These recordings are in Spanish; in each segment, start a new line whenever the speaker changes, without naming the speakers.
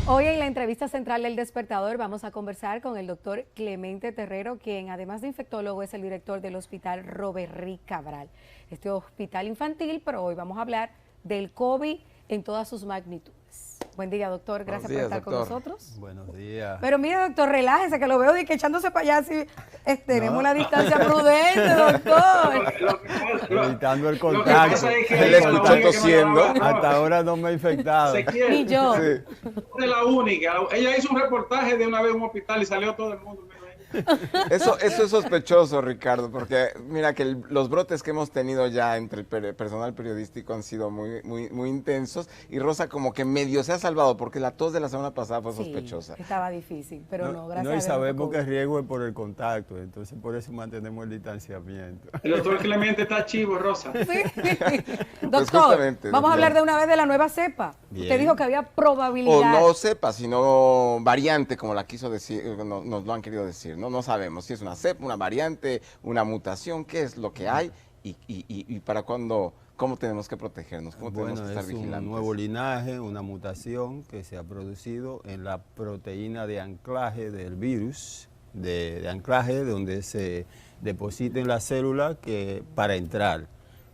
Hoy en la entrevista central del Despertador vamos a conversar con el doctor Clemente Terrero, quien además de infectólogo es el director del Hospital Roberry Cabral. Este hospital infantil, pero hoy vamos a hablar del COVID en todas sus magnitudes. Buen día, doctor. Gracias por estar con nosotros.
Buenos días.
Pero mire, doctor, relájese, que lo veo que echándose para allá. Así, tenemos la distancia prudente, doctor.
Evitando el contacto.
Él escuchó tosiendo.
Hasta ahora no me he infectado.
Ni yo.
Sí. Es la única. Ella hizo un reportaje de una vez en un hospital y salió todo el mundo.
Eso es sospechoso, Ricardo, porque mira que los brotes que hemos tenido ya entre el personal periodístico han sido muy intensos, y Rosa como que medio se ha salvado porque la tos de la semana pasada fue sospechosa.
Estaba difícil, pero no, gracias a
No, y
Dios.
sabemos que el riesgo es por el contacto, entonces por eso mantenemos el distanciamiento.
El doctor Clemente está chivo, Rosa.
Sí. Doctor, vamos a hablar de una vez de la nueva cepa.
Bien.
Usted dijo que había probabilidad.
O no cepa, sino variante, como la quiso decir, nos lo han querido decir, ¿no? No sabemos si es una cepa, una variante, una mutación, qué es lo que hay y para cuándo, cómo tenemos que protegernos, cómo tenemos que estar vigilantes.
Es un nuevo linaje, una mutación que se ha producido en la proteína de anclaje del virus, de anclaje donde se deposita en la célula para entrar.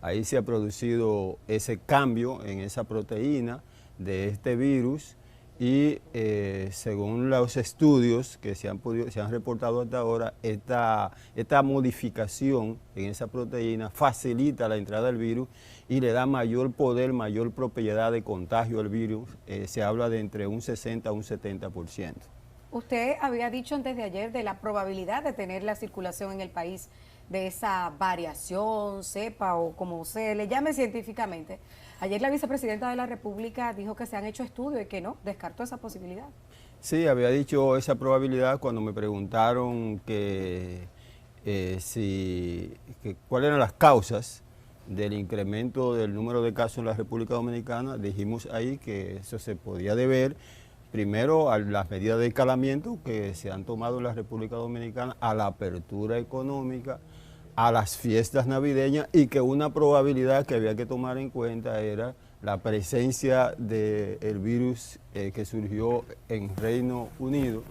Ahí se ha producido ese cambio en esa proteína de este virus. Y según los estudios que se han reportado hasta ahora, esta modificación en esa proteína facilita la entrada del virus y le da mayor poder, mayor propiedad de contagio al virus. Se habla de entre un 60 a un 70%.
Usted había dicho antes de ayer de la probabilidad de tener la circulación en el país de esa variación, cepa o como se le llame científicamente. Ayer la vicepresidenta de la República dijo que se han hecho estudios y que no, descartó esa posibilidad.
Sí, había dicho esa probabilidad cuando me preguntaron cuáles eran las causas del incremento del número de casos en la República Dominicana. Dijimos ahí que eso se podía deber primero a las medidas de escalamiento que se han tomado en la República Dominicana, a la apertura económica, a las fiestas navideñas, y que una probabilidad que había que tomar en cuenta era la presencia del virus que surgió en Reino Unido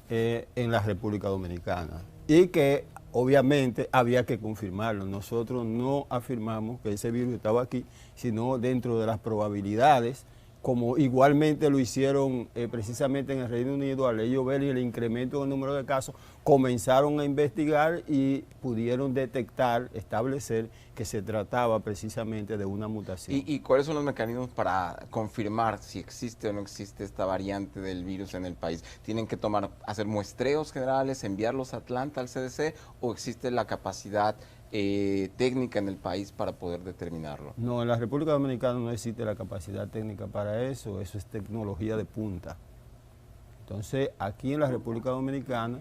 en la República Dominicana, y que obviamente había que confirmarlo. Nosotros no afirmamos que ese virus estaba aquí, sino dentro de las probabilidades, como igualmente lo hicieron precisamente en el Reino Unido. Al ellos ver el incremento en el número de casos, comenzaron a investigar y pudieron detectar, establecer que se trataba precisamente de una mutación.
¿Y cuáles son los mecanismos para confirmar si existe o no existe esta variante del virus en el país? ¿Tienen que hacer muestreos generales, enviarlos a Atlanta, al CDC, o existe la capacidad técnica en el país para poder determinarlo?
No, en la República Dominicana no existe la capacidad técnica para eso es tecnología de punta. Entonces, aquí en la República Dominicana,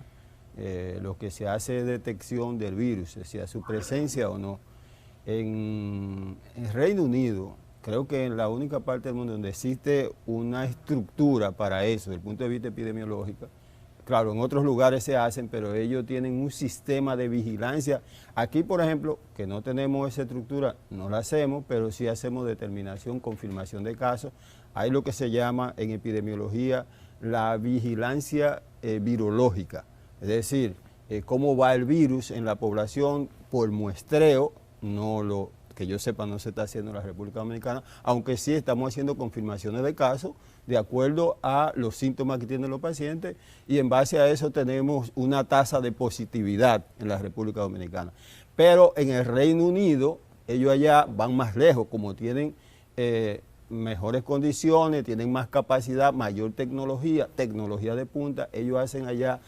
lo que se hace es detección del virus, es decir, su presencia o no. En el Reino Unido, creo que en la única parte del mundo donde existe una estructura para eso, desde el punto de vista epidemiológico. Claro, en otros lugares se hacen, pero ellos tienen un sistema de vigilancia. Aquí, por ejemplo, que no tenemos esa estructura, no la hacemos, pero sí hacemos determinación, confirmación de casos. Hay lo que se llama en epidemiología la vigilancia virológica, es decir, cómo va el virus en la población por muestreo. Que yo sepa, no se está haciendo en la República Dominicana, aunque sí estamos haciendo confirmaciones de casos de acuerdo a los síntomas que tienen los pacientes, y en base a eso tenemos una tasa de positividad en la República Dominicana. Pero en el Reino Unido, ellos allá van más lejos, como tienen mejores condiciones, tienen más capacidad, mayor tecnología de punta. Ellos hacen allá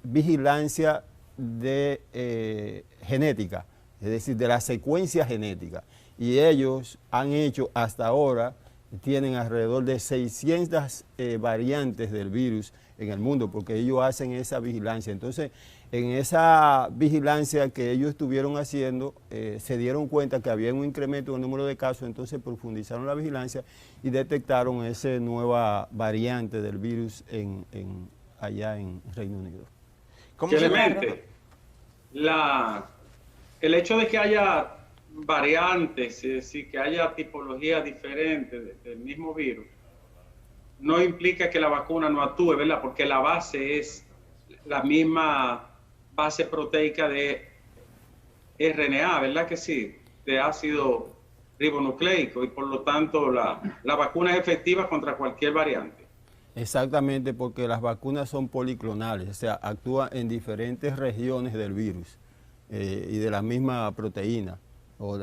vigilancia de genética, es decir, de la secuencia genética. Y ellos han hecho hasta ahora, tienen alrededor de 600 variantes del virus en el mundo, porque ellos hacen esa vigilancia. Entonces, en esa vigilancia que ellos estuvieron haciendo, se dieron cuenta que había un incremento en el número de casos, entonces profundizaron la vigilancia y detectaron esa nueva variante del virus allá en Reino Unido.
Clemente, el hecho de que haya variantes, es decir, que haya tipologías diferentes del mismo virus, no implica que la vacuna no actúe, ¿verdad? Porque la base es la misma base proteica de RNA, ¿verdad que sí? De ácido ribonucleico, y por lo tanto la vacuna es efectiva contra cualquier variante.
Exactamente, porque las vacunas son policlonales, o sea, actúan en diferentes regiones del virus y de la misma proteína, o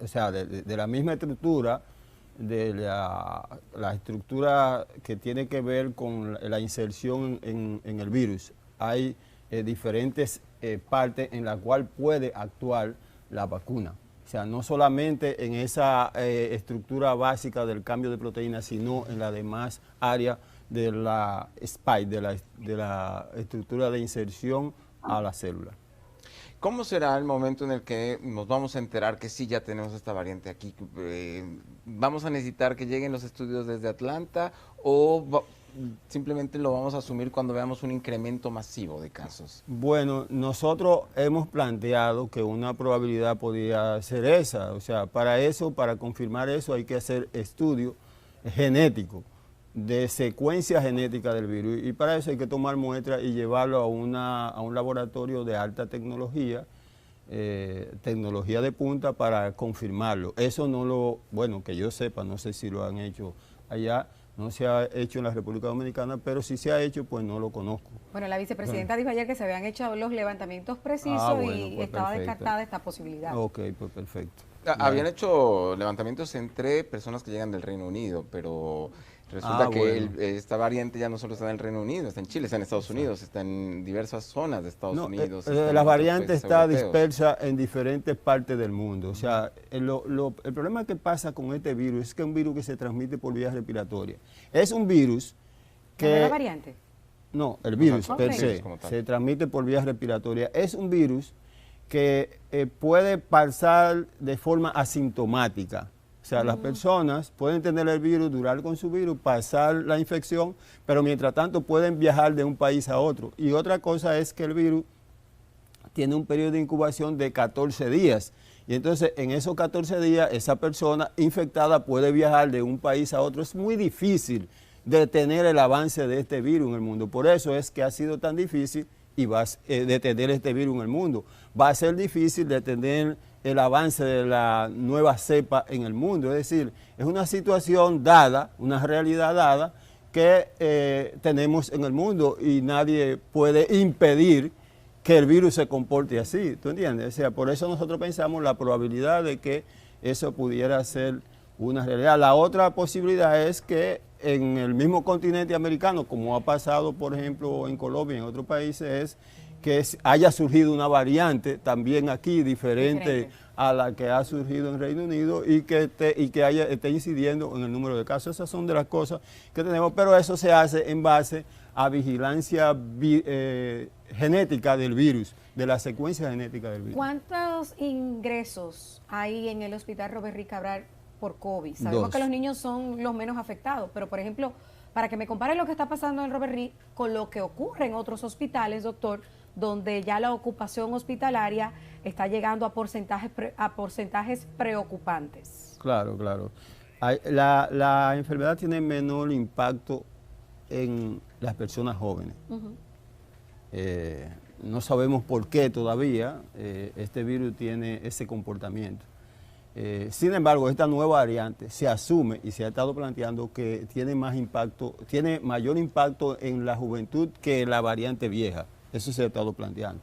sea, de la misma estructura, de la estructura que tiene que ver con la inserción en el virus. Hay diferentes partes en las cuales puede actuar la vacuna. O sea, no solamente en esa estructura básica del cambio de proteína, sino en las demás áreas de la spike, de la estructura de inserción a la célula.
¿Cómo será el momento en el que nos vamos a enterar que sí ya tenemos esta variante aquí? ¿Vamos a necesitar que lleguen los estudios desde Atlanta o simplemente lo vamos a asumir cuando veamos un incremento masivo de casos?
Bueno, nosotros hemos planteado que una probabilidad podría ser esa. O sea, para eso, para confirmar eso, hay que hacer estudios genéticos, de secuencia genética del virus, y para eso hay que tomar muestras y llevarlo a un laboratorio de alta tecnología, tecnología de punta, para confirmarlo. Eso no lo, bueno, que yo sepa, no sé si lo han hecho allá, no se ha hecho en la República Dominicana, pero si se ha hecho, pues no lo conozco.
Bueno, la vicepresidenta dijo ayer que se habían hecho los levantamientos precisos y
pues
estaba
perfecto.
descartada esta posibilidad.
Ok, pues perfecto.
Habían hecho levantamientos entre personas que llegan del Reino Unido, pero resulta que esta variante ya no solo está en el Reino Unido, está en Chile, está en Estados Unidos, está en diversas zonas de Estados Unidos.
La variante está dispersa en diferentes partes del mundo. O sea, el problema que pasa con este virus es que es un virus que se transmite por vías respiratorias. Es un virus que...
¿La variante?
No, el virus
Ok.
per se se transmite por vías respiratorias. Es un virus que puede pasar de forma asintomática. O sea, las personas pueden tener el virus, durar con su virus, pasar la infección, pero mientras tanto pueden viajar de un país a otro. Y otra cosa es que el virus tiene un periodo de incubación de 14 días. Y entonces en esos 14 días esa persona infectada puede viajar de un país a otro. Es muy difícil detener el avance de este virus en el mundo. Por eso es que ha sido tan difícil detener este virus en el mundo. Va a ser difícil detener el avance de la nueva cepa en el mundo. Es decir, es una situación dada, una realidad dada que tenemos en el mundo, y nadie puede impedir que el virus se comporte así. ¿Tú entiendes? O sea, por eso nosotros pensamos la probabilidad de que eso pudiera ser una realidad. La otra posibilidad es que en el mismo continente americano, como ha pasado, por ejemplo, en Colombia y en otros países, es que haya surgido una variante también aquí diferente a la que ha surgido en Reino Unido, y que esté incidiendo en el número de casos. Esas son de las cosas que tenemos, pero eso se hace en base a vigilancia genética del virus, de la secuencia genética del virus.
¿Cuántos ingresos hay en el Hospital Robert Rick Cabral por COVID? Sabemos
2.
que los niños son los menos afectados, pero por ejemplo, para que me compare lo que está pasando en Robert Rick con lo que ocurre en otros hospitales, doctor, donde ya la ocupación hospitalaria está llegando a porcentajes preocupantes.
Claro, claro. La enfermedad tiene menor impacto en las personas jóvenes. No sabemos por qué todavía este virus tiene ese comportamiento. Sin embargo, esta nueva variante se asume y se ha estado planteando que tiene mayor impacto en la juventud que la variante vieja. Eso se ha estado planteando.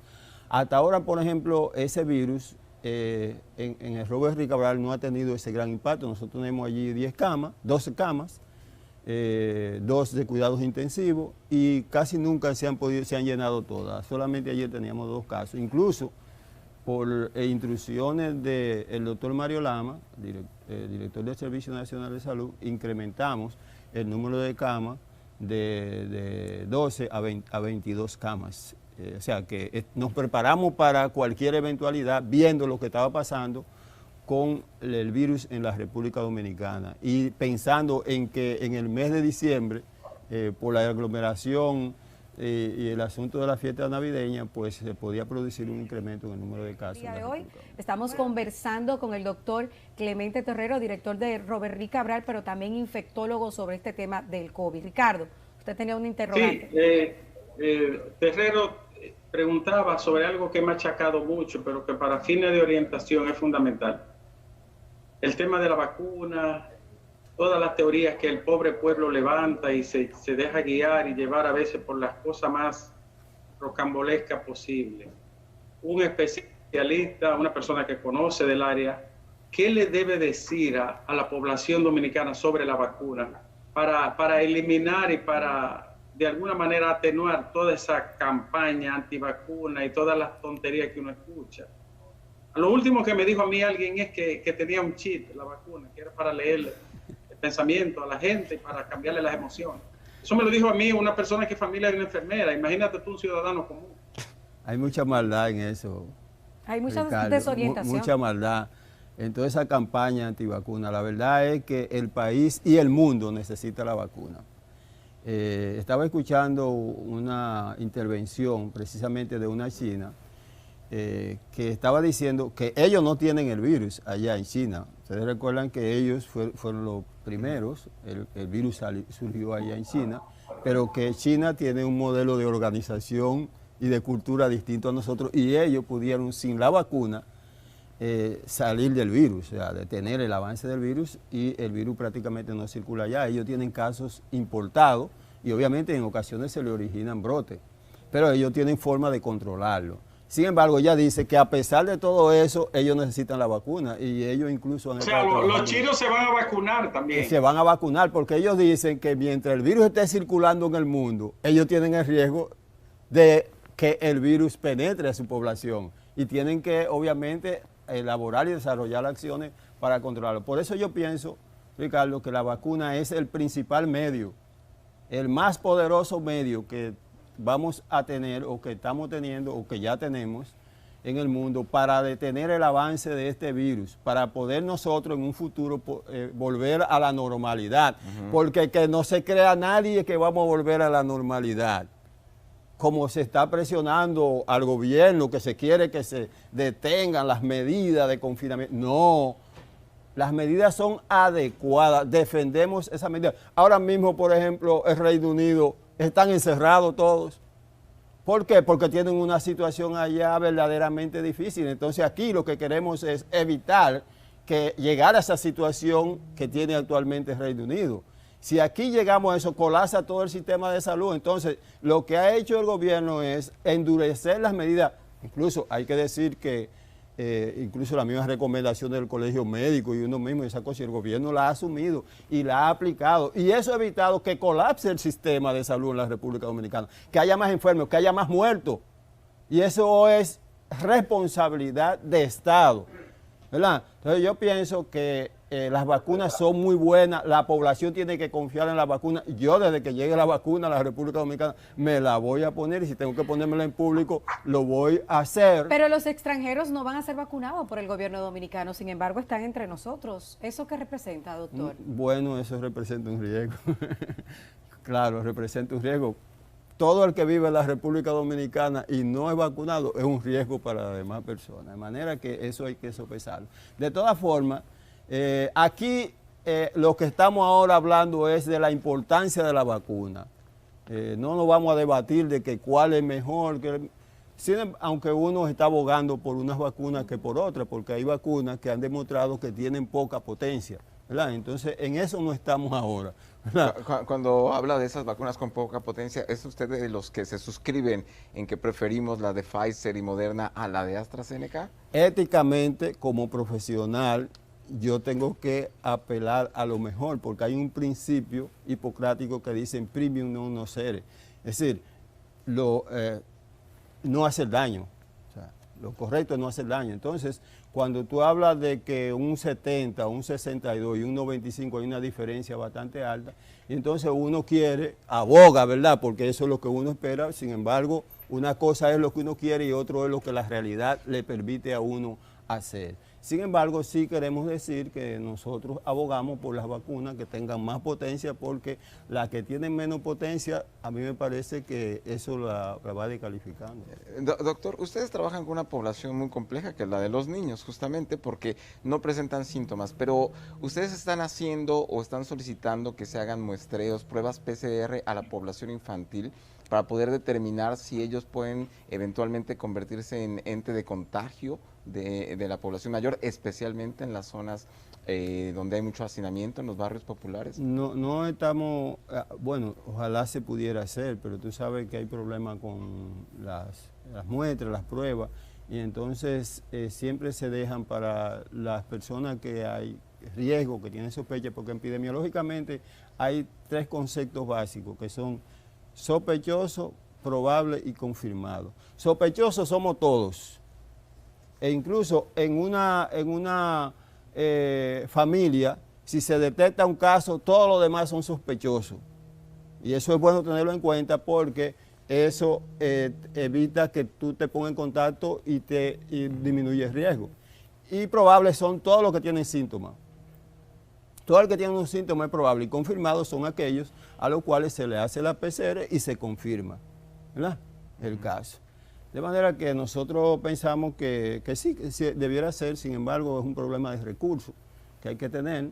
Hasta ahora, por ejemplo, ese virus en el Robert Rick Cabral no ha tenido ese gran impacto. Nosotros tenemos allí 12 camas, 2 de cuidados intensivos, y casi nunca se han llenado todas. Solamente ayer teníamos 2 casos. Incluso por instrucciones del doctor Mario Lama, director del Servicio Nacional de Salud, incrementamos el número de camas de 12 a 22 camas. O sea que nos preparamos para cualquier eventualidad, viendo lo que estaba pasando con el virus en la República Dominicana, y pensando en que en el mes de diciembre, por la aglomeración y el asunto de la fiesta navideña, pues se podía producir un incremento en el número de casos.
El día de hoy estamos conversando con el doctor Clemente Terrero, director de Roberry Cabral, pero también infectólogo sobre este tema del COVID. Ricardo, usted tenía un interrogante.
Sí, Terrero preguntaba sobre algo que me ha achacado mucho, pero que para fines de orientación es fundamental. El tema de la vacuna, todas las teorías que el pobre pueblo levanta y se deja guiar y llevar a veces por las cosas más rocambolescas posibles. Un especialista, una persona que conoce del área, ¿qué le debe decir a la población dominicana sobre la vacuna para eliminar y para de alguna manera atenuar toda esa campaña antivacuna y todas las tonterías que uno escucha? Lo último que me dijo a mí alguien es que tenía un chip, la vacuna, que era para leer el pensamiento a la gente y para cambiarle las emociones. Eso me lo dijo a mí una persona que es familia de una enfermera. Imagínate tú, un ciudadano común.
Hay mucha maldad en eso.
Hay mucha
Ricardo,
desorientación.
mucha maldad en toda esa campaña antivacuna. La verdad es que el país y el mundo necesita la vacuna. Estaba escuchando una intervención precisamente de una china que estaba diciendo que ellos no tienen el virus allá en China. Ustedes recuerdan que ellos fueron los primeros, el virus surgió allá en China, pero que China tiene un modelo de organización y de cultura distinto a nosotros, y ellos pudieron sin la vacuna salir del virus, o sea, detener el avance del virus, y el virus prácticamente no circula allá. Ellos tienen casos importados y obviamente en ocasiones se le originan brotes, pero ellos tienen forma de controlarlo. Sin embargo, ella dice que a pesar de todo eso, ellos necesitan la vacuna, y ellos incluso han estado trabajando.
Los chinos se van a vacunar también.
Se van a vacunar porque ellos dicen que mientras el virus esté circulando en el mundo, ellos tienen el riesgo de que el virus penetre a su población, y tienen que obviamente elaborar y desarrollar acciones para controlarlo. Por eso yo pienso, Ricardo, que la vacuna es el principal medio, el más poderoso medio que vamos a tener, o que estamos teniendo, o que ya tenemos en el mundo, para detener el avance de este virus, para poder nosotros en un futuro volver a la normalidad. Porque que no se crea nadie que vamos a volver a la normalidad, como se está presionando al gobierno, que se quiere que se detengan las medidas de confinamiento. No, las medidas son adecuadas, defendemos esas medidas. Ahora mismo, por ejemplo, el Reino Unido están encerrados todos. ¿Por qué? Porque tienen una situación allá verdaderamente difícil. Entonces aquí lo que queremos es evitar que llegar a esa situación que tiene actualmente el Reino Unido. Si aquí llegamos a eso, colapsa todo el sistema de salud. Entonces, lo que ha hecho el gobierno es endurecer las medidas. Incluso hay que decir que incluso la misma recomendación del colegio médico y uno mismo, esa cosa, y el gobierno la ha asumido y la ha aplicado. Y eso ha evitado que colapse el sistema de salud en la República Dominicana, que haya más enfermos, que haya más muertos. Y eso es responsabilidad de Estado, ¿verdad? Entonces yo pienso que las vacunas son muy buenas, la población tiene que confiar en la vacuna. Yo desde que llegue la vacuna a la República Dominicana me la voy a poner, y si tengo que ponérmela en público lo voy a hacer.
Pero los extranjeros no van a ser vacunados por el gobierno dominicano, sin embargo están entre nosotros. ¿Eso qué representa, doctor?
Bueno, eso representa un riesgo. Claro, representa un riesgo. Todo el que vive en la República Dominicana y no es vacunado es un riesgo para las demás personas, de manera que eso hay que sopesarlo. De todas formas, aquí lo que estamos ahora hablando es de la importancia de la vacuna. No nos vamos a debatir de que cuál es mejor, aunque uno está abogando por unas vacunas que por otras, porque hay vacunas que han demostrado que tienen poca potencia, ¿verdad? Entonces, en eso no estamos ahora, ¿verdad?
Cuando habla de esas vacunas con poca potencia, ¿es usted de los que se suscriben en que preferimos la de Pfizer y Moderna a la de AstraZeneca? Éticamente,
como profesional, yo tengo que apelar a lo mejor, porque hay un principio hipocrático que dice primum non nocere, es decir, no hacer daño, o sea, lo correcto es no hacer daño. Entonces, cuando tú hablas de que un 70, un 62 y un 95 hay una diferencia bastante alta, entonces uno aboga, ¿verdad? Porque eso es lo que uno espera. Sin embargo, una cosa es lo que uno quiere y otro es lo que la realidad le permite a uno hacer. Sin embargo, sí queremos decir que nosotros abogamos por las vacunas que tengan más potencia, porque las que tienen menos potencia, a mí me parece que eso la va descalificando.
Doctor, ustedes trabajan con una población muy compleja, que es la de los niños, justamente porque no presentan síntomas, pero ustedes están haciendo o están solicitando que se hagan muestreos, pruebas PCR a la población infantil para poder determinar si ellos pueden eventualmente convertirse en ente de contagio de la población mayor, especialmente en las zonas donde hay mucho hacinamiento, en los barrios populares.
No estamos, bueno, ojalá se pudiera hacer, pero tú sabes que hay problemas con las muestras, las pruebas, y entonces siempre se dejan para las personas que hay riesgo, que tienen sospecha, porque epidemiológicamente hay 3 conceptos básicos, que son sospechoso, probable y confirmado. Sospechosos somos todos, e incluso en una familia, si se detecta un caso, todos los demás son sospechosos. Y eso es bueno tenerlo en cuenta, porque eso evita que tú te pongas en contacto y disminuye el riesgo. Y probables son todos los que tienen síntomas. Todo el que tiene un síntoma es probable, y confirmados son aquellos a los cuales se le hace la PCR y se confirma, ¿verdad?, el caso. De manera que nosotros pensamos que sí debiera ser. Sin embargo, es un problema de recursos que hay que tener.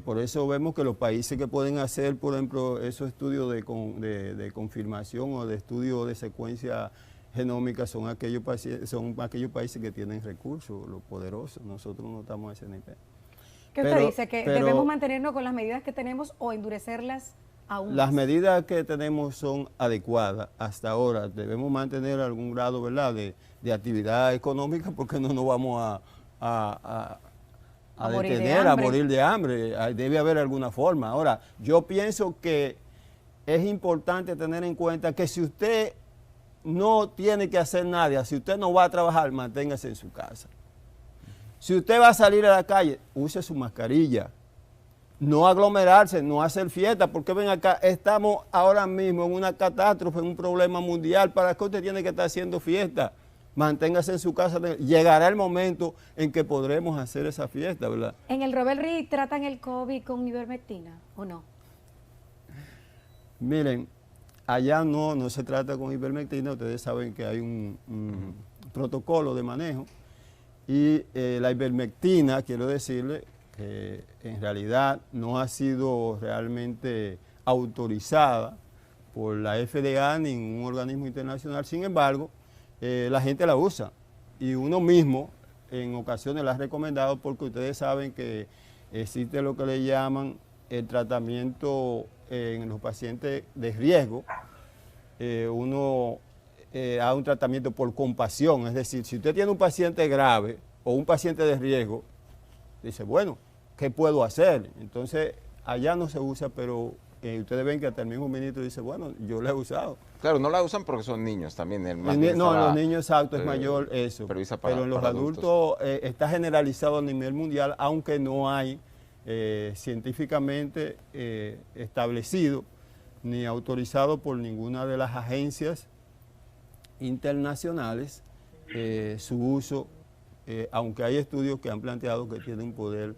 Por eso vemos que los países que pueden hacer, por ejemplo, esos estudios de confirmación o de estudio de secuencia genómica son aquellos países que tienen recursos, los poderosos. Nosotros no estamos a ese nivel.
¿Qué usted dice? ¿Que debemos mantenernos con las medidas que tenemos o endurecerlas aún más?
Las medidas que tenemos son adecuadas hasta ahora. Debemos mantener algún grado, ¿verdad?, de actividad económica, porque no nos vamos a detener, a morir de hambre. Debe haber alguna forma. Ahora, yo pienso que es importante tener en cuenta que si usted no tiene que hacer nada, si usted no va a trabajar, manténgase en su casa. Si usted va a salir a la calle, use su mascarilla. No aglomerarse, no hacer fiesta, porque ven acá, estamos ahora mismo en una catástrofe, en un problema mundial. ¿Para qué usted tiene que estar haciendo fiesta? Manténgase en su casa. Llegará el momento en que podremos hacer esa fiesta, ¿verdad?
¿En el Robert Reed tratan el COVID con ivermectina o no?
Miren, allá no se trata con ivermectina. Ustedes saben que hay un protocolo de manejo. Y la ivermectina, quiero decirle que en realidad no ha sido realmente autorizada por la FDA ni ningún organismo internacional. Sin embargo, la gente la usa, y uno mismo en ocasiones la ha recomendado, porque ustedes saben que existe lo que le llaman el tratamiento en los pacientes de riesgo. Uno a un tratamiento por compasión, es decir, si usted tiene un paciente grave o un paciente de riesgo, dice, bueno, ¿qué puedo hacer? Entonces, allá no se usa, pero ustedes ven que hasta el mismo ministro dice, bueno, yo la he usado.
Claro, no la usan porque son niños también.
No, los niños, exacto, es mayor eso. Pero en los adultos está generalizado a nivel mundial, aunque no hay científicamente establecido ni autorizado por ninguna de las agencias internacionales su uso, aunque hay estudios que han planteado que tiene un poder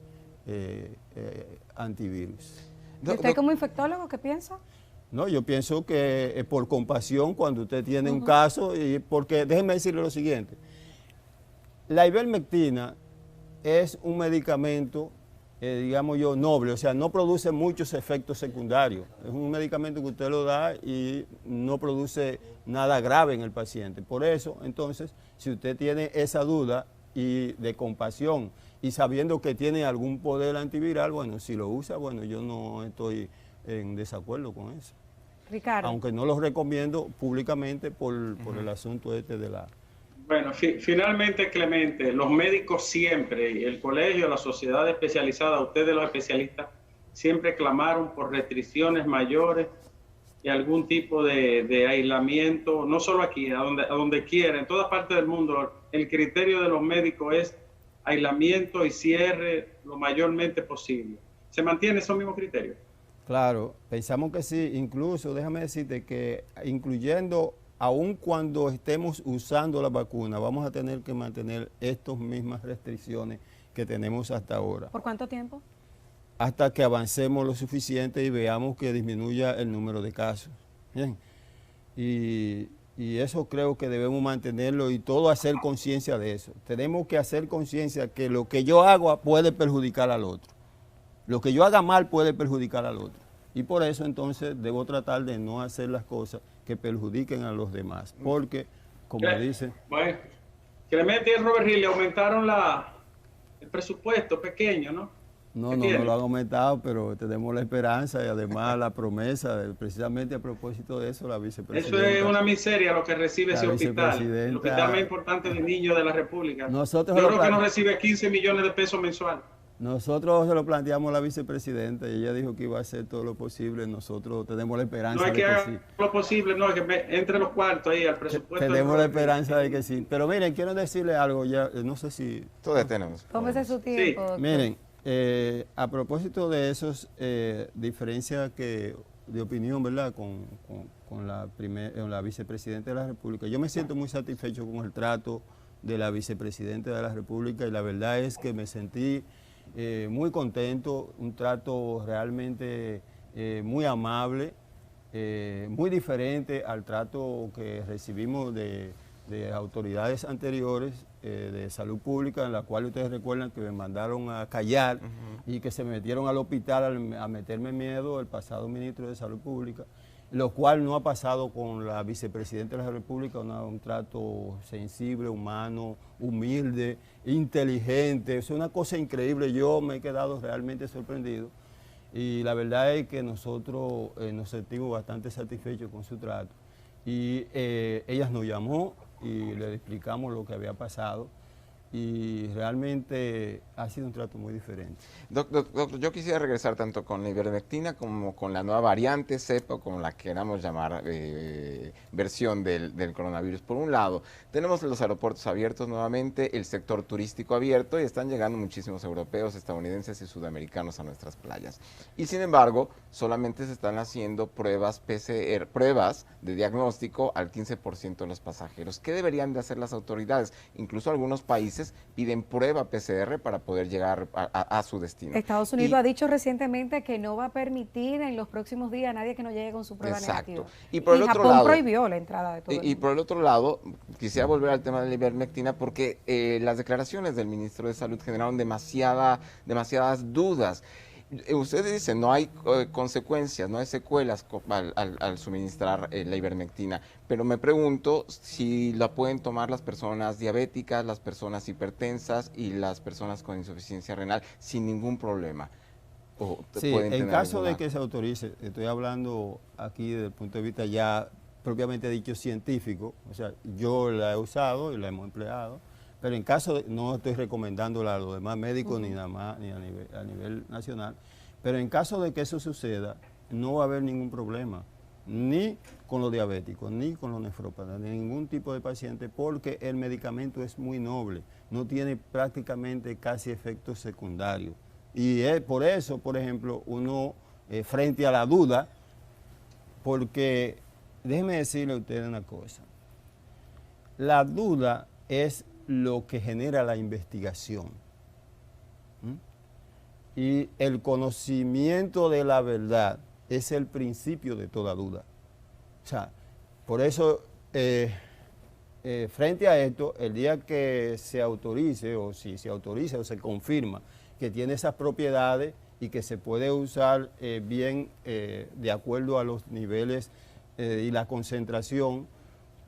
antivirus.
¿Y usted como infectólogo qué piensa?
No, yo pienso que por compasión, cuando usted tiene un caso, y porque déjenme decirle lo siguiente, la ivermectina es un medicamento, digamos yo, noble, o sea, no produce muchos efectos secundarios. Es un medicamento que usted lo da y no produce nada grave en el paciente. Por eso, entonces, si usted tiene esa duda y de compasión y sabiendo que tiene algún poder antiviral, bueno, si lo usa, bueno, yo no estoy en desacuerdo con eso.
Ricardo.
Aunque no lo recomiendo públicamente por el asunto de la...
Bueno, finalmente, Clemente, los médicos siempre, el colegio, la sociedad especializada, ustedes los especialistas, siempre clamaron por restricciones mayores y algún tipo de aislamiento, no solo aquí, a donde quiera, en todas partes del mundo. El criterio de los médicos es aislamiento y cierre lo mayormente posible. ¿Se mantiene esos mismos criterios?
Claro, pensamos que sí. Incluso, déjame decirte que incluyendo, aun cuando estemos usando la vacuna, vamos a tener que mantener estas mismas restricciones que tenemos hasta ahora.
¿Por cuánto tiempo?
Hasta que avancemos lo suficiente y veamos que disminuya el número de casos. Bien. Y eso creo que debemos mantenerlo y todo hacer conciencia de eso. Tenemos que hacer conciencia que lo que yo hago puede perjudicar al otro. Lo que yo haga mal puede perjudicar al otro. Y por eso entonces debo tratar de no hacer las cosas que perjudiquen a los demás. Porque, como dice...
Bueno, Clemente y Robert Hill le aumentaron el presupuesto pequeño, ¿no?
No lo han aumentado, pero tenemos la esperanza y además la promesa, precisamente a propósito de eso, la vicepresidenta.
Eso es una miseria lo que recibe ese hospital, el hospital más importante de niños de la República. Yo creo que no recibe 15 millones de pesos mensual.
Nosotros se lo planteamos a la vicepresidenta y ella dijo que iba a hacer todo lo posible. Nosotros tenemos la esperanza
de que sí. No es que haga lo posible, no, es que entre los cuartos ahí al presupuesto.
Tenemos la esperanza de que sí. Pero miren, quiero decirle algo, ya no sé si...
Todavía tenemos.
Tómese su tiempo.
Sí. Miren, a propósito de esos diferencias de opinión, ¿verdad? Con la vicepresidenta de la República, yo me siento muy satisfecho con el trato de la vicepresidenta de la República y la verdad es que me sentí muy contento, un trato realmente muy amable, muy diferente al trato que recibimos de autoridades anteriores de salud pública, en la cual ustedes recuerdan que me mandaron a callar y que se metieron al hospital a meterme miedo el pasado ministro de Salud Pública, lo cual no ha pasado con la vicepresidenta de la República, un trato sensible, humano, humilde, inteligente. Es una cosa increíble, yo me he quedado realmente sorprendido y la verdad es que nosotros nos sentimos bastante satisfechos con su trato. Y ella nos llamó y le explicamos lo que había pasado y realmente ha sido un trato muy diferente.
Doctor, yo quisiera regresar tanto con la ivermectina como con la nueva variante cepa, como la queramos llamar, versión del coronavirus. Por un lado, tenemos los aeropuertos abiertos nuevamente, el sector turístico abierto y están llegando muchísimos europeos, estadounidenses y sudamericanos a nuestras playas. Y sin embargo, solamente se están haciendo pruebas PCR, pruebas de diagnóstico al 15% de los pasajeros. ¿Qué deberían de hacer las autoridades? Incluso algunos países piden prueba PCR para poder llegar a su destino.
Estados Unidos ha dicho recientemente que no va a permitir en los próximos días a nadie que no llegue con su prueba negativa.
Y por el otro
Japón
lado,
prohibió la entrada de todo el mundo.
Y por el otro lado, quisiera volver al tema de la ivermectina porque las declaraciones del ministro de Salud generaron demasiadas dudas. Ustedes dicen, no hay consecuencias, no hay secuelas al suministrar la ivermectina, pero me pregunto si la pueden tomar las personas diabéticas, las personas hipertensas y las personas con insuficiencia renal sin ningún problema.
Sí, en caso de que se autorice, estoy hablando aquí desde el punto de vista ya propiamente dicho científico, o sea, yo la he usado y la hemos empleado, pero en caso de, no estoy recomendándola a los demás médicos ni nada más, ni a nivel nacional, pero en caso de que eso suceda, no va a haber ningún problema, ni con los diabéticos, ni con los nefrópatas, ni ningún tipo de paciente, porque el medicamento es muy noble, no tiene prácticamente casi efectos secundarios. Y es por eso, por ejemplo, uno frente a la duda, porque déjeme decirle a ustedes una cosa, la duda es lo que genera la investigación. Y el conocimiento de la verdad es el principio de toda duda. O sea, por eso, frente a esto, el día que se autorice, o si se autoriza o se confirma que tiene esas propiedades y que se puede usar bien de acuerdo a los niveles y la concentración,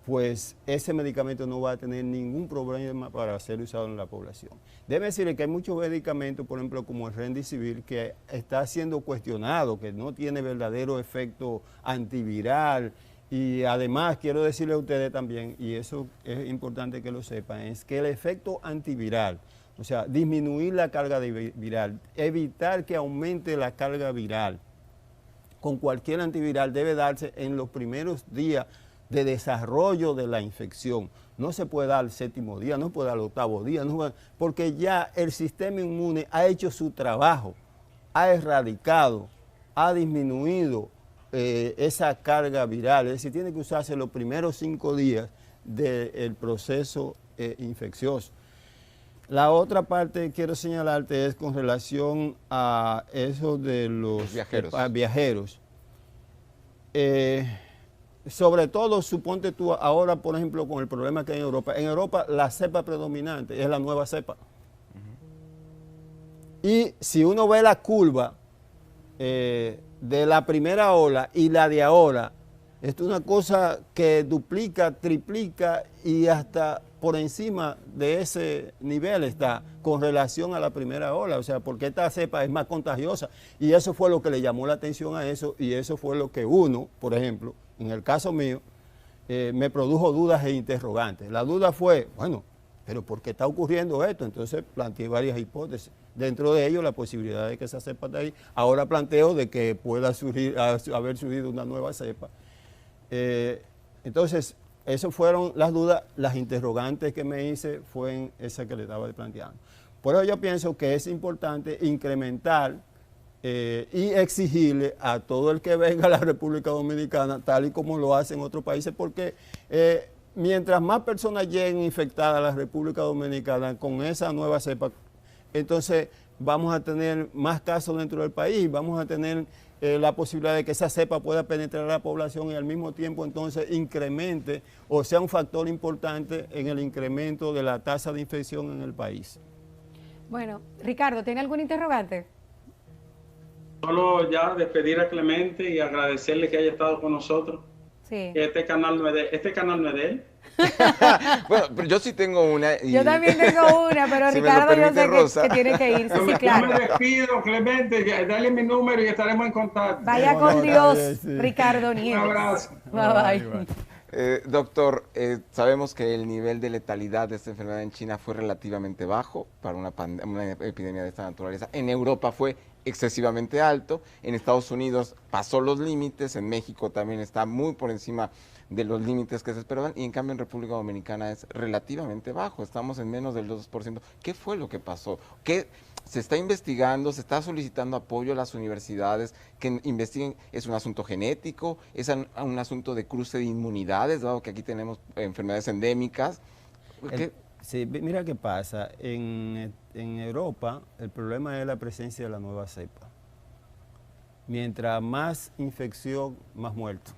pues ese medicamento no va a tener ningún problema para ser usado en la población. Debe decirle que hay muchos medicamentos, por ejemplo, como el Remdesivir, que está siendo cuestionado, que no tiene verdadero efecto antiviral. Y además, quiero decirle a ustedes también, y eso es importante que lo sepan, es que el efecto antiviral, o sea, disminuir la carga viral, evitar que aumente la carga viral, con cualquier antiviral debe darse en los primeros días de desarrollo de la infección. No se puede dar al séptimo día, no se puede dar al octavo día, porque ya el sistema inmune ha hecho su trabajo, ha erradicado, ha disminuido esa carga viral. Es decir, tiene que usarse los primeros 5 días del proceso infeccioso. La otra parte que quiero señalarte es con relación a eso de los viajeros. Sobre todo, suponte tú ahora, por ejemplo, con el problema que hay en Europa. En Europa la cepa predominante es la nueva cepa. Y si uno ve la curva de la primera ola y la de ahora, es una cosa que duplica, triplica y hasta por encima de ese nivel está con relación a la primera ola. O sea, porque esta cepa es más contagiosa. Y eso fue lo que le llamó la atención a eso, y eso fue lo que uno, por ejemplo, en el caso mío, me produjo dudas e interrogantes. La duda fue, bueno, pero ¿por qué está ocurriendo esto? Entonces planteé varias hipótesis. Dentro de ello, la posibilidad de que esa cepa esté ahí. Ahora planteo de que pueda haber surgido una nueva cepa. Entonces, esas fueron las dudas. Las interrogantes que me hice fueron esas que le estaba planteando. Por eso yo pienso que es importante incrementar y exigirle a todo el que venga a la República Dominicana, tal y como lo hacen otros países, porque mientras más personas lleguen infectadas a la República Dominicana con esa nueva cepa, entonces vamos a tener más casos dentro del país, vamos a tener la posibilidad de que esa cepa pueda penetrar a la población y al mismo tiempo entonces incremente o sea un factor importante en el incremento de la tasa de infección en el país.
Bueno, Ricardo, ¿tiene algún interrogante?
Solo ya despedir a Clemente y agradecerle que haya estado con nosotros.
Sí.
Este canal no es de él.
Bueno, pero yo sí tengo una.
Yo también tengo una, pero
si
Ricardo yo sé
Rosa,
que tiene que irse, sí,
Yo
claro.
me despido, Clemente, dale mi número y estaremos en contacto.
Vaya con Dios,
sí.
Ricardo Nieves.
Un abrazo.
Bye bye.
Doctor, sabemos que el nivel de letalidad de esta enfermedad en China fue relativamente bajo para una epidemia de esta naturaleza. En Europa fue excesivamente alto, en Estados Unidos pasó los límites, en México también está muy por encima de los límites que se esperaban, y en cambio en República Dominicana es relativamente bajo, estamos en menos del 2%. ¿Qué fue lo que pasó? ¿Qué se está investigando? ¿Se está solicitando apoyo a las universidades que investiguen? ¿Es un asunto genético? ¿Es un asunto de cruce de inmunidades, dado que aquí tenemos enfermedades endémicas?
Sí, mira qué pasa. En Europa el problema es la presencia de la nueva cepa. Mientras más infección, más muertos.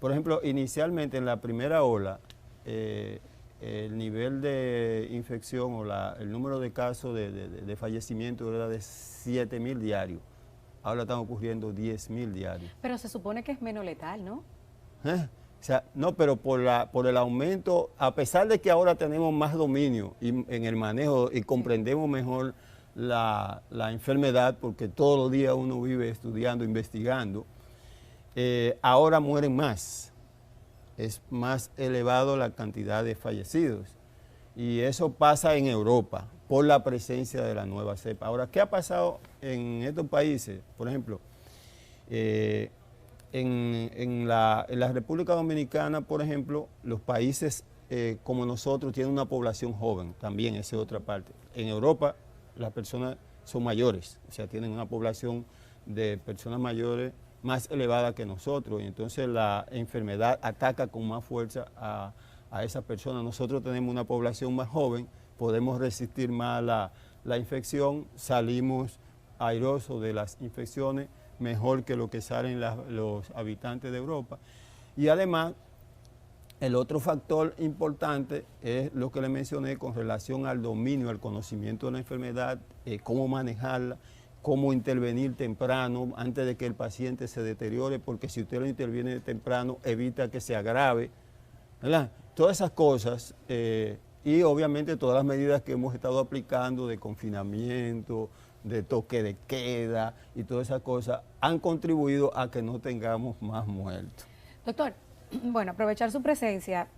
Por ejemplo, inicialmente en la primera ola, el nivel de infección o el número de casos de fallecimiento era de 7.000 diarios. Ahora están ocurriendo 10.000 diarios.
Pero se supone que es menos letal, ¿no?
O sea, no, pero por el aumento, a pesar de que ahora tenemos más dominio en el manejo y comprendemos mejor la enfermedad, porque todos los días uno vive estudiando, investigando, ahora mueren más. Es más elevado la cantidad de fallecidos. Y eso pasa en Europa por la presencia de la nueva cepa. Ahora, ¿qué ha pasado en estos países? Por ejemplo, en la República Dominicana, por ejemplo, los países como nosotros tienen una población joven, también esa es otra parte. En Europa las personas son mayores, o sea, tienen una población de personas mayores más elevada que nosotros, y entonces la enfermedad ataca con más fuerza a esas personas. Nosotros tenemos una población más joven, podemos resistir más la infección, salimos airosos de las infecciones mejor que lo que salen los habitantes de Europa. Y además, el otro factor importante es lo que le mencioné con relación al dominio, al conocimiento de la enfermedad, cómo manejarla, cómo intervenir temprano antes de que el paciente se deteriore, porque si usted lo interviene temprano evita que se agrave, ¿verdad? Todas esas cosas y obviamente todas las medidas que hemos estado aplicando de confinamiento, de toque de queda y todas esas cosas han contribuido a que no tengamos más muertos.
Doctor, bueno, aprovechar su presencia,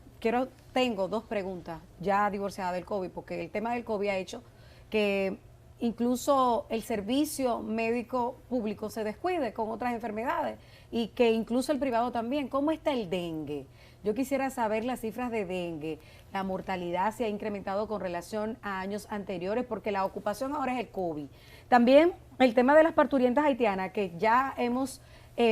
tengo dos preguntas ya divorciadas del COVID, porque el tema del COVID ha hecho que incluso el servicio médico público se descuide con otras enfermedades y que incluso el privado también. ¿Cómo está el dengue? Yo quisiera saber las cifras de dengue. La mortalidad se ha incrementado con relación a años anteriores porque la ocupación ahora es el COVID. También el tema de las parturientas haitianas, que ya hemos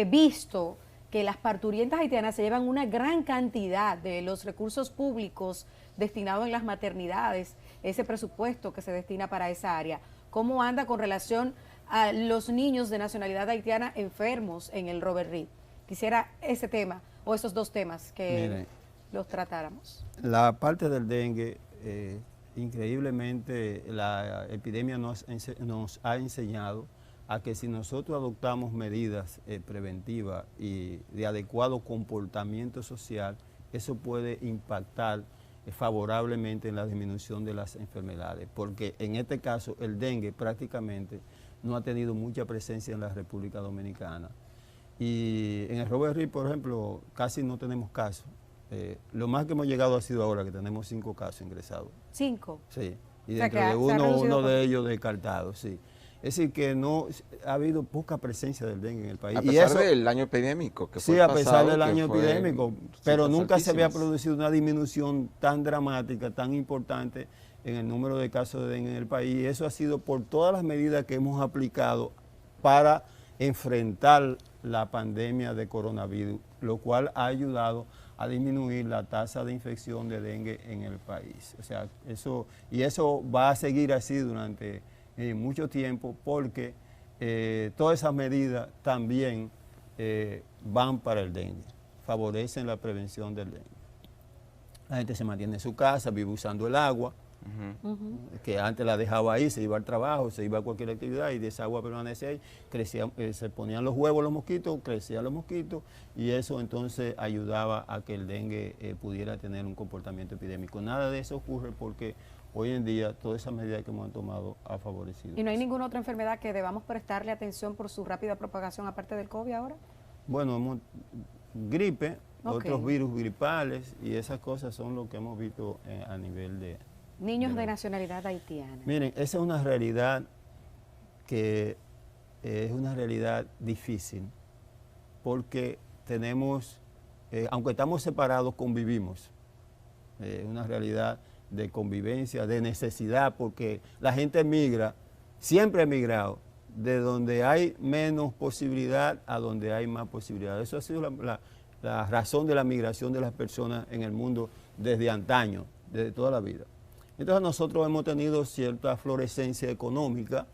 visto que las parturientas haitianas se llevan una gran cantidad de los recursos públicos destinados en las maternidades ese presupuesto que se destina para esa área. ¿Cómo anda con relación a los niños de nacionalidad haitiana enfermos en el Robert Reed? Quisiera ese tema o esos dos temas que
Miren,
los tratáramos.
la parte del dengue, increíblemente la epidemia nos ha enseñado a que si nosotros adoptamos medidas preventivas y de adecuado comportamiento social, eso puede impactar favorablemente en la disminución de las enfermedades, porque en este caso el dengue prácticamente no ha tenido mucha presencia en la República Dominicana. Y en el Robert Reed, por ejemplo, casi no tenemos casos. Lo más que hemos llegado ha sido ahora, que tenemos 5 casos ingresados.
5.
Sí, y
O sea,
dentro
que
de
se ha
uno
reducido
de ellos descartados, sí. Es decir, que no ha habido poca presencia del dengue en el país.
A
Y
pesar
eso,
del año epidémico que fue
sí, a pesar
pasado,
del
que
año
fue
epidémico, pero
cifras
nunca se había
altísimas.
producido una disminución tan dramática, tan importante en el número de casos de dengue en el país. Y eso ha sido por todas las medidas que hemos aplicado para enfrentar la pandemia de coronavirus, lo cual ha ayudado a disminuir la tasa de infección de dengue en el país. O sea, eso va a seguir así durante mucho tiempo, porque todas esas medidas también van para el dengue, favorecen la prevención del dengue. La gente se mantiene en su casa, vive usando el agua, que antes la dejaba ahí, se iba al trabajo, se iba a cualquier actividad y de esa agua permanece ahí, se ponían los huevos los mosquitos, crecían los mosquitos y eso entonces ayudaba a que el dengue pudiera tener un comportamiento epidémico. Nada de eso ocurre porque hoy en día todas esas medidas que hemos tomado ha favorecido.
¿Y no hay ninguna otra enfermedad que debamos prestarle atención por su rápida propagación aparte del COVID ahora?
Bueno, gripe,
Ok.
otros virus gripales y esas cosas son lo que hemos visto a nivel de...
Niños de nacionalidad haitiana.
Miren, esa es una realidad que es una realidad difícil, porque tenemos, aunque estamos separados, convivimos. Es una realidad de convivencia, de necesidad, porque la gente emigra, siempre ha emigrado, de donde hay menos posibilidad a donde hay más posibilidad. Eso ha sido la razón de la migración de las personas en el mundo desde antaño, desde toda la vida. Entonces nosotros hemos tenido cierta florescencia económica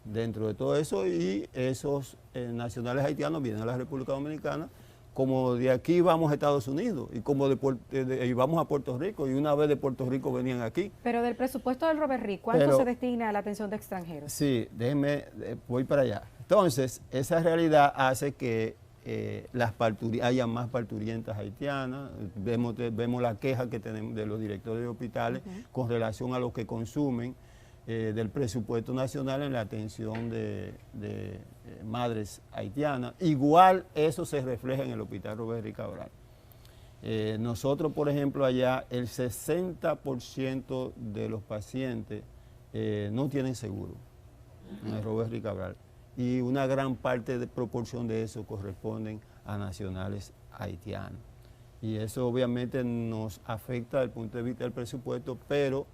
dentro de todo eso y esos nacionales haitianos vienen a la República Dominicana, como de aquí vamos a Estados Unidos y como y vamos a Puerto Rico y una vez de Puerto Rico venían aquí.
Pero del presupuesto del Robert Reed, ¿cuánto se destina a la atención de extranjeros? Sí,
déjenme, voy para allá. Entonces, esa realidad hace que haya más parturientas haitianas. Vemos la queja que tenemos de los directores de hospitales con relación a lo que consumen del presupuesto nacional en la atención de madres haitianas. Igual eso se refleja en el Hospital Robert Reed Cabral. Nosotros, por ejemplo, allá el 60% de los pacientes no tienen seguro en el Robert Reed Cabral. Y una gran parte de proporción de eso corresponden a nacionales haitianos. Y eso obviamente nos afecta desde el punto de vista del presupuesto, pero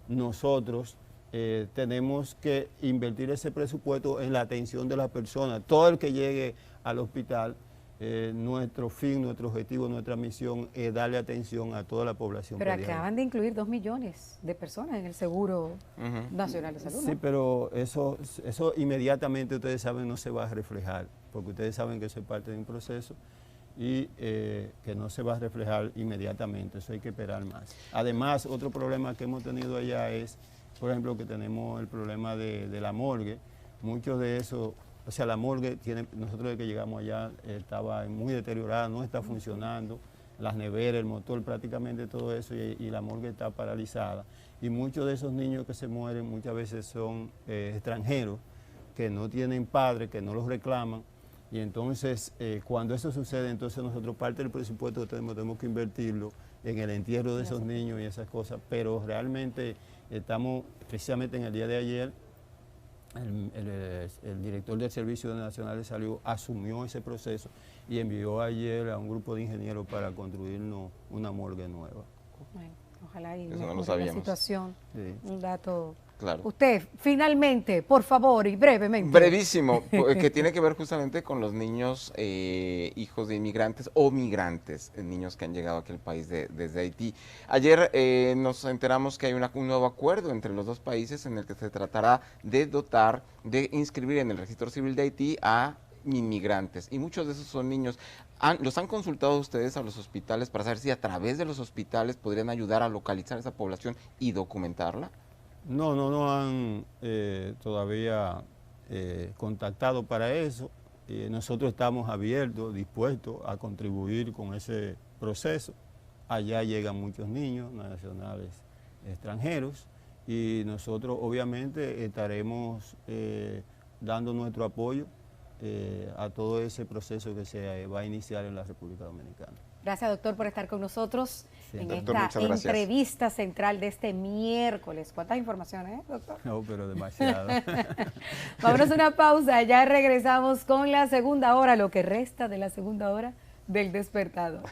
nosotros tenemos que invertir ese presupuesto en la atención de las personas. Todo el que llegue al hospital, nuestro fin, nuestro objetivo, nuestra misión es darle atención a toda la población.
Pero acaban de incluir 2 millones de personas en el Seguro Nacional de Salud, ¿no?
Sí, pero eso inmediatamente ustedes saben no se va a reflejar, porque ustedes saben que eso es parte de un proceso y que no se va a reflejar inmediatamente, eso hay que esperar más. Además, otro problema que hemos tenido allá es, por ejemplo, que tenemos el problema de la morgue. Muchos de esos, o sea, la morgue nosotros desde que llegamos allá estaba muy deteriorada, no está funcionando, las neveras, el motor, prácticamente todo eso, y la morgue está paralizada. Y muchos de esos niños que se mueren muchas veces son extranjeros, que no tienen padres, que no los reclaman. Y entonces, cuando eso sucede, entonces nosotros parte del presupuesto que tenemos que invertirlo en el entierro de esos niños y esas cosas. Pero realmente estamos, precisamente en el día de ayer, el director del Servicio Nacional de Salud asumió ese proceso y envió ayer a un grupo de ingenieros para construirnos una morgue nueva.
Bueno, ojalá y
eso no lo
mejore la
sabíamos.
situación.
Sí.
Un dato
Claro.
Usted, finalmente, por favor, y brevemente.
Brevísimo, que tiene que ver justamente con los niños hijos de inmigrantes o migrantes, niños que han llegado aquí al país desde Haití. Ayer nos enteramos que hay un nuevo acuerdo entre los dos países en el que se tratará de inscribir en el registro civil de Haití a inmigrantes, y muchos de esos son niños. ¿Los han consultado ustedes a los hospitales para saber si a través de los hospitales podrían ayudar a localizar esa población y documentarla?
No han todavía contactado para eso. Nosotros estamos abiertos, dispuestos a contribuir con ese proceso. Allá llegan muchos niños nacionales extranjeros y nosotros obviamente estaremos dando nuestro apoyo a todo ese proceso que se va a iniciar en la República Dominicana.
Gracias, doctor, por estar con nosotros en
Doctor,
esta
muchas gracias.
entrevista central de este miércoles. ¿Cuántas informaciones, doctor?
No, pero demasiado.
Vámonos a una pausa, ya regresamos con la segunda hora, lo que resta de la segunda hora del despertador.